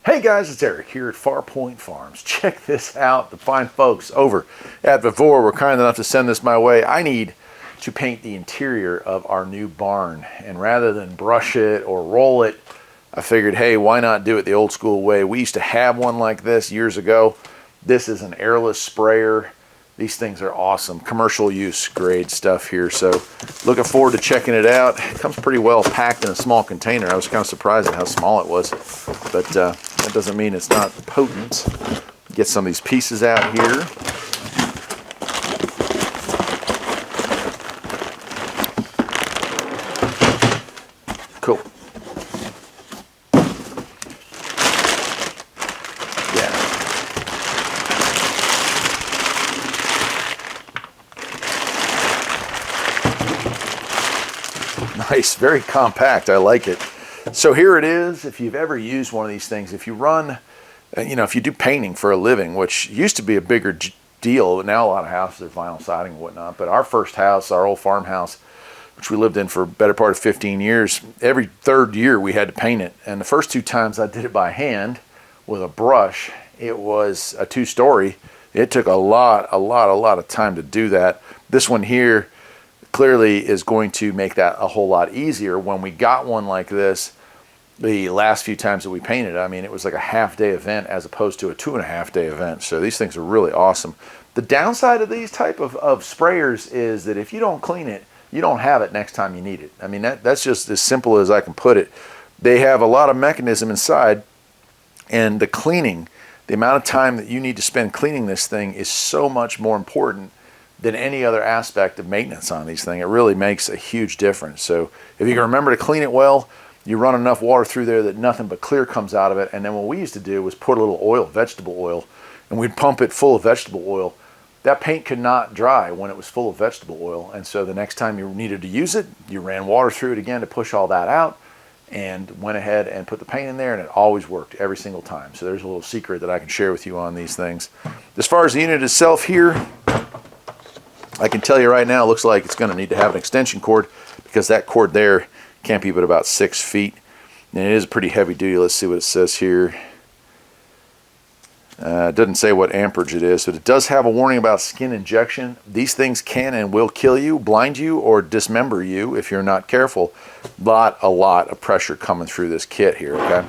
Hey guys, it's Eric here at Farpoint Farms. Check this out. The fine folks over at VEVOR were kind enough to send this my way. I need to paint the interior of our new barn, and rather than brush it or roll it, I figured, hey, why not do it the old school way? We used to have one like this years ago. This is an airless sprayer. These things are awesome. Commercial use grade stuff here. So looking forward to checking it out. It comes pretty well packed in a small container. I was kind of surprised at how small it was, but that doesn't mean it's not potent. Get some of these pieces out here. Cool. Nice, very compact. I like it. So here it is. If you've ever used one of these things, if you run, if you do painting for a living, which used to be a bigger deal, but now a lot of houses are vinyl siding and whatnot. But our first house, our old farmhouse, which we lived in for a better part of 15 years, every third year we had to paint it. And the first two times I did it by hand with a brush, it was a two-story. It took a lot of time to do that. This one here clearly is going to make that a whole lot easier. When we got one like this, the last few times that we painted, I mean, it was like a half-day event as opposed to a 2.5-day event. So these things are really awesome. The downside of these type of sprayers is that if you don't clean it, you don't have it next time you need it. I mean, that's just as simple as I can put it. They have a lot of mechanism inside, and the cleaning, the amount of time that you need to spend cleaning this thing is so much more important than any other aspect of maintenance on these things. It really makes a huge difference. So if you can remember to clean it well, you run enough water through there that nothing but clear comes out of it. And then what we used to do was put a little oil, vegetable oil, and we'd pump it full of vegetable oil. That paint could not dry when it was full of vegetable oil. And so the next time you needed to use it, you ran water through it again to push all that out, and went ahead and put the paint in there, and it always worked every single time. So there's a little secret that I can share with you on these things. As far as the unit itself here, I can tell you right now, it looks like it's going to need to have an extension cord, because that cord there can't be but about 6 feet. And it is pretty heavy duty. Let's see what it says here. It doesn't say what amperage it is, but it does have a warning about skin injection. These things can and will kill you, blind you, or dismember you if you're not careful. A lot of pressure coming through this kit here, okay?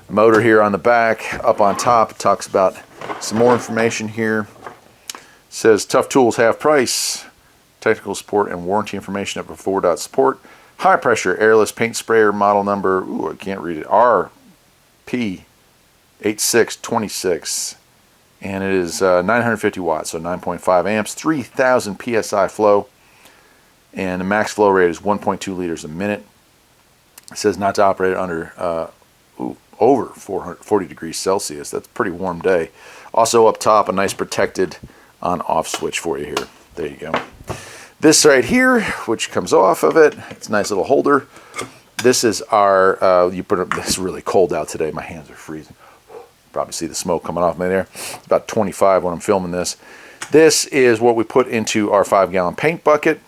Motor here on the back. Up on top, it talks about some more information here. Says tough tools, half price, technical support and warranty information at VEVOR.support. High pressure airless paint sprayer, model number, I can't read it, RP8626, and it is 950 watts, so 9.5 amps, 3000 psi flow, and the max flow rate is 1.2 liters a minute. It says not to operate under over 440 degrees Celsius. That's a pretty warm day. Also up top, a nice protected on-off switch for you here. There you go. This right here, which comes off of it, it's a nice little holder. This is our, it's really cold out today. My hands are freezing. Probably see the smoke coming off me there. It's about 25 when I'm filming this. This is what we put into our 5-gallon paint bucket.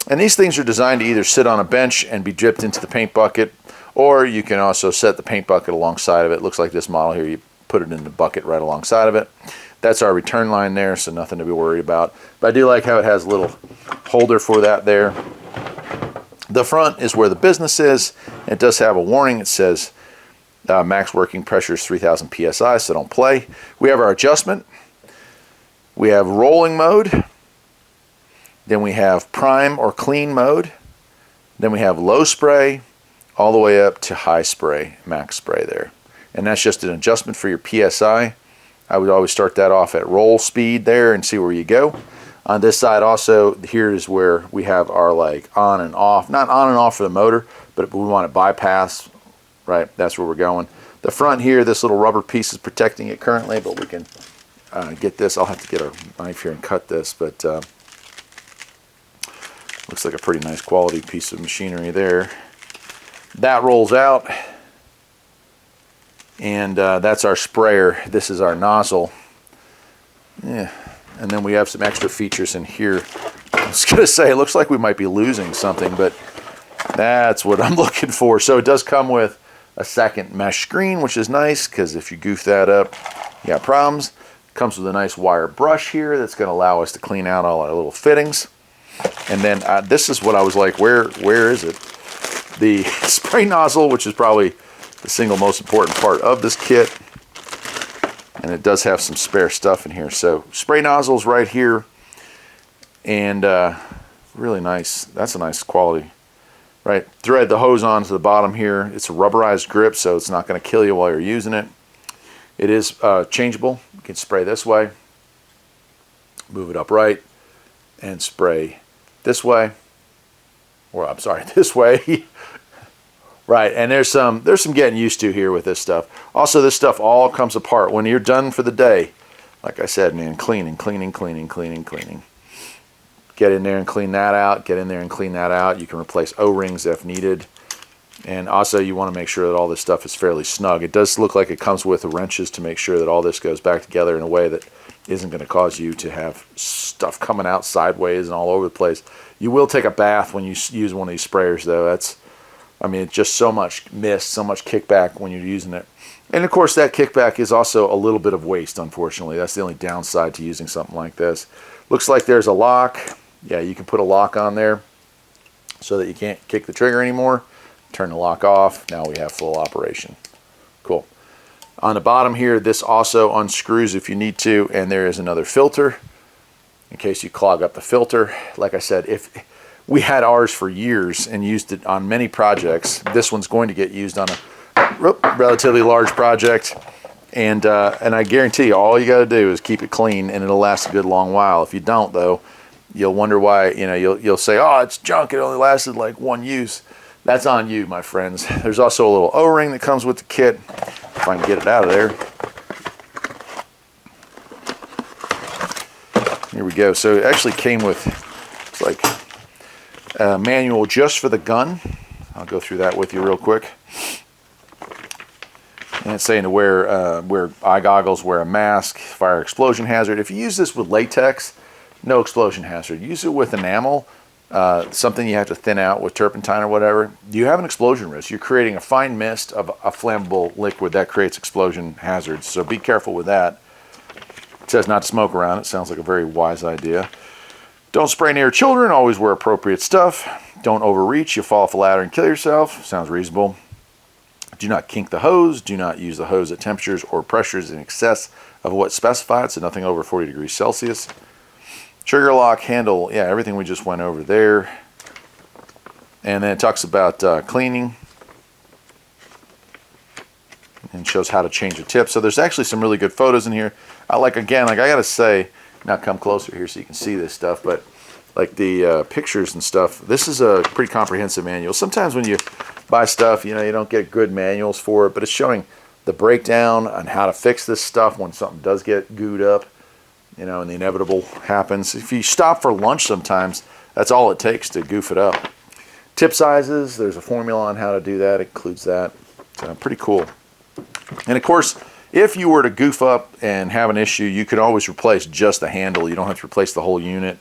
And these things are designed to either sit on a bench and be dripped into the paint bucket, or you can also set the paint bucket alongside of it. It looks like this model here. You put it in the bucket right alongside of it. That's our return line there, so nothing to be worried about. But I do like how it has a little holder for that there. The front is where the business is. It does have a warning. It says max working pressure is 3000 psi, so don't play. We have our adjustment. We have rolling mode. Then we have prime or clean mode. Then we have low spray all the way up to high spray, max spray there. And that's just an adjustment for your psi. I would always start that off at roll speed there and see where you go. On this side also, here's where we have our like on and off. Not on and off for the motor, but if we want to bypass, right, that's where we're going. The front here, this little rubber piece is protecting it currently, but we can get this. I'll have to get a knife here and cut this, but looks like a pretty nice quality piece of machinery there. That rolls out. And that's our sprayer. This is our nozzle. Yeah. And then we have some extra features in here. I was going to say, it looks like we might be losing something, but that's what I'm looking for. So it does come with a second mesh screen, which is nice because if you goof that up, you got problems. Comes with a nice wire brush here that's going to allow us to clean out all our little fittings. And then this is what I was like, where is it? The spray nozzle, which is probably the single most important part of this kit. And it does have some spare stuff in here. So spray nozzles right here. And really nice. That's a nice quality. Right, thread the hose on to the bottom here. It's a rubberized grip, so it's not going to kill you while you're using it. It is changeable. You can spray this way, move it upright, and spray this way. Or I'm sorry, this way. Right, and there's some getting used to here with this stuff. Also, this stuff all comes apart when you're done for the day. Like I said, man, cleaning. Get in there and clean that out. Get in there and clean that out. You can replace O-rings if needed. And also you want to make sure that all this stuff is fairly snug. It does look like it comes with wrenches to make sure that all this goes back together in a way that isn't going to cause you to have stuff coming out sideways and all over the place. You will take a bath when you use one of these sprayers though. It's just so much mist, so much kickback when you're using it. And of course that kickback is also a little bit of waste, unfortunately. That's the only downside to using something like this. Looks like there's a lock. Yeah, you can put a lock on there so that you can't kick the trigger anymore. Turn the lock off. Now we have full operation. Cool. On the bottom here, this also unscrews if you need to, and there is another filter in case you clog up the filter. Like I said, if we had ours for years and used it on many projects, this one's going to get used on a relatively large project. And I guarantee you, all you got to do is keep it clean, and it'll last a good long while. If you don't, though, you'll wonder why. You'll say, "Oh, it's junk. It only lasted like one use." That's on you, my friends. There's also a little O-ring that comes with the kit. If I can get it out of there. Here we go. So it actually came with, it's like a manual just for the gun. I'll go through that with you real quick. And it's saying to wear eye goggles, wear a mask, fire explosion hazard. If you use this with latex, no explosion hazard. Use it with enamel, something you have to thin out with turpentine or whatever. You have an explosion risk. You're creating a fine mist of a flammable liquid that creates explosion hazards. So be careful with that. It says not to smoke around. It sounds like a very wise idea. Don't spray near children. Always wear appropriate stuff. Don't overreach. You'll fall off a ladder and kill yourself. Sounds reasonable. Do not kink the hose. Do not use the hose at temperatures or pressures in excess of what's specified, so nothing over 40 degrees Celsius. Trigger lock, handle, yeah, everything we just went over there. And then it talks about cleaning and shows how to change a tip. So there's actually some really good photos in here. I gotta say, now come closer here so you can see this stuff, but like the pictures and stuff, this is a pretty comprehensive manual. Sometimes when you buy stuff, you don't get good manuals for it, but it's showing the breakdown on how to fix this stuff when something does get gooed up, and the inevitable happens. If you stop for lunch sometimes, that's all it takes to goof it up. Tip sizes, there's a formula on how to do that. It includes that. It's pretty cool. And of course, if you were to goof up and have an issue, you could always replace just the handle. You don't have to replace the whole unit.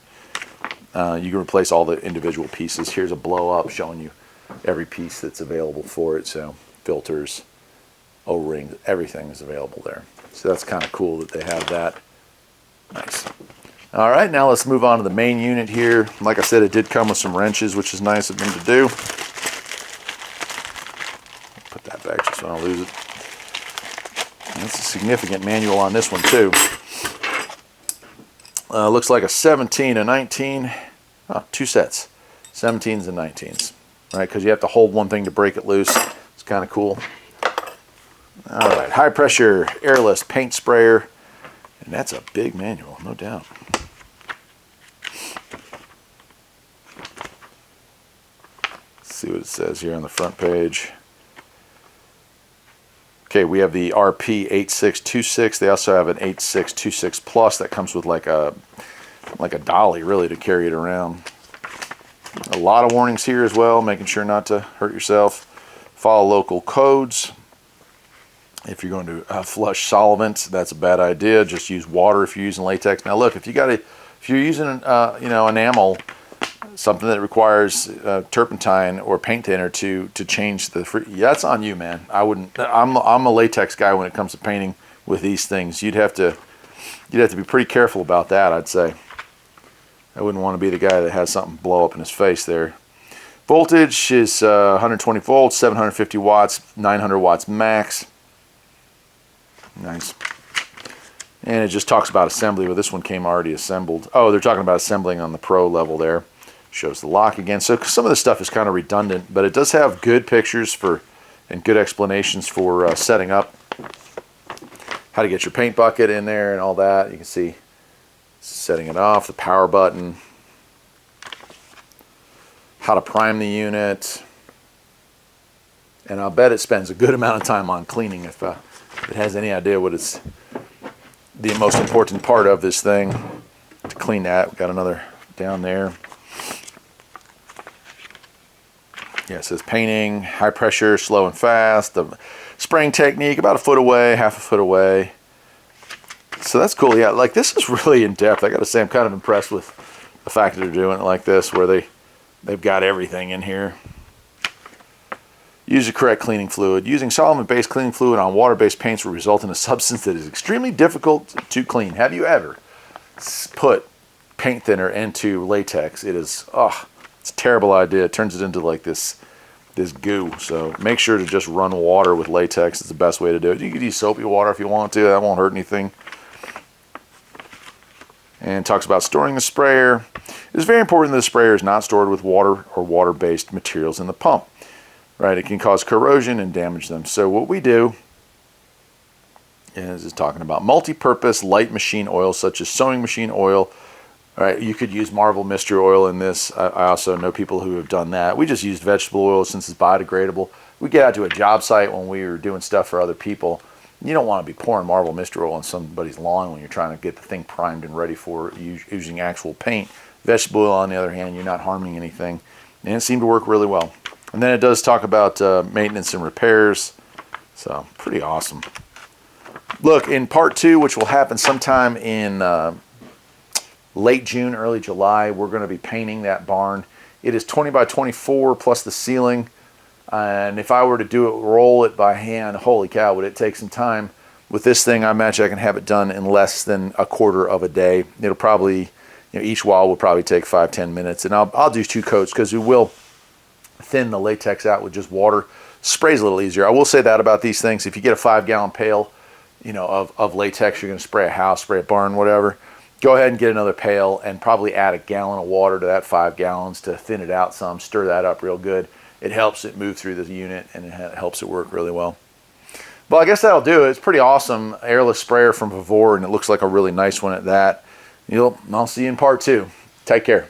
You can replace all the individual pieces. Here's a blow up showing you every piece that's available for it. So filters, O-rings, everything is available there. So that's kind of cool that they have that. Nice. All right, now let's move on to the main unit here. Like I said, it did come with some wrenches, which is nice of them to do. Put that back just so I don't lose it. And that's a significant manual on this one too. Looks like a 17, a 19, two sets, 17s and 19s, right? Because you have to hold one thing to break it loose. It's kind of cool. All right, high pressure airless paint sprayer. And that's a big manual, no doubt. Let's see what it says here on the front page. Okay, we have the RP8626. They also have an 8626 Plus that comes with like a dolly, really, to carry it around. A lot of warnings here as well, making sure not to hurt yourself. Follow local codes. If you're going to flush solvent, that's a bad idea. Just use water if you're using latex. Now look, if you're using enamel, something that requires turpentine or paint thinner to change the yeah, that's on you, man. I wouldn't. I'm a latex guy when it comes to painting with these things. You'd have to be pretty careful about that, I'd say. I wouldn't want to be the guy that has something blow up in his face there. Voltage is 120 volts, 750 watts, 900 watts max. Nice. And it just talks about assembly, but this one came already assembled. Oh, they're talking about assembling on the Pro level there. Shows the lock again. So some of the stuff is kind of redundant, but it does have good pictures for and good explanations for setting up, how to get your paint bucket in there and all that. You can see setting it off, the power button, how to prime the unit, and I'll bet it spends a good amount of time on cleaning if it has any idea what it's the most important part of this thing, to clean that. We've got another down there. Yeah, it says painting, high pressure, slow and fast, the spraying technique, about a foot away, half a foot away. So that's cool. Yeah, like this is really in depth. I got to say, I'm kind of impressed with the fact that they're doing it like this, where they've got everything in here. Use the correct cleaning fluid. Using solvent-based cleaning fluid on water-based paints will result in a substance that is extremely difficult to clean. Have you ever put paint thinner into latex? It is, it's a terrible idea. It turns it into like this goo. So make sure to just run water with latex. It's the best way to do it. You could use soapy water if you want to. That won't hurt anything. And talks about storing the sprayer. It is very important that the sprayer is not stored with water or water-based materials in the pump. Right, it can cause corrosion and damage them. So what we do is talking about multi-purpose light machine oil, such as sewing machine oil. All right, you could use Marvel Mystery Oil in this. I also know people who have done that. We just used vegetable oil since it's biodegradable. We get out to a job site when we were doing stuff for other people. You don't want to be pouring Marvel Mystery Oil on somebody's lawn when you're trying to get the thing primed and ready for using actual paint. Vegetable oil, on the other hand, you're not harming anything. And it seemed to work really well. And then it does talk about maintenance and repairs. So, pretty awesome. Look, in part 2, which will happen sometime in late June, early July, we're going to be painting that barn. It is 20 by 24 plus the ceiling. And if I were to roll it by hand, holy cow, would it take some time. With this thing, I imagine I can have it done in less than a quarter of a day. It'll probably, each wall will probably take 5-10 minutes. And I'll do 2 coats because we will thin the latex out with just water. Spray's a little easier. I will say that about these things. If you get a 5-gallon pail, of latex, you're going to spray a house, spray a barn, whatever. Go ahead and get another pail and probably add a gallon of water to that 5 gallons to thin it out some. Stir that up real good. It helps it move through the unit and it helps it work really well. But I guess that'll do it. It's pretty awesome airless sprayer from VEVOR, and it looks like a really nice one at that. I'll see you in part 2. Take care.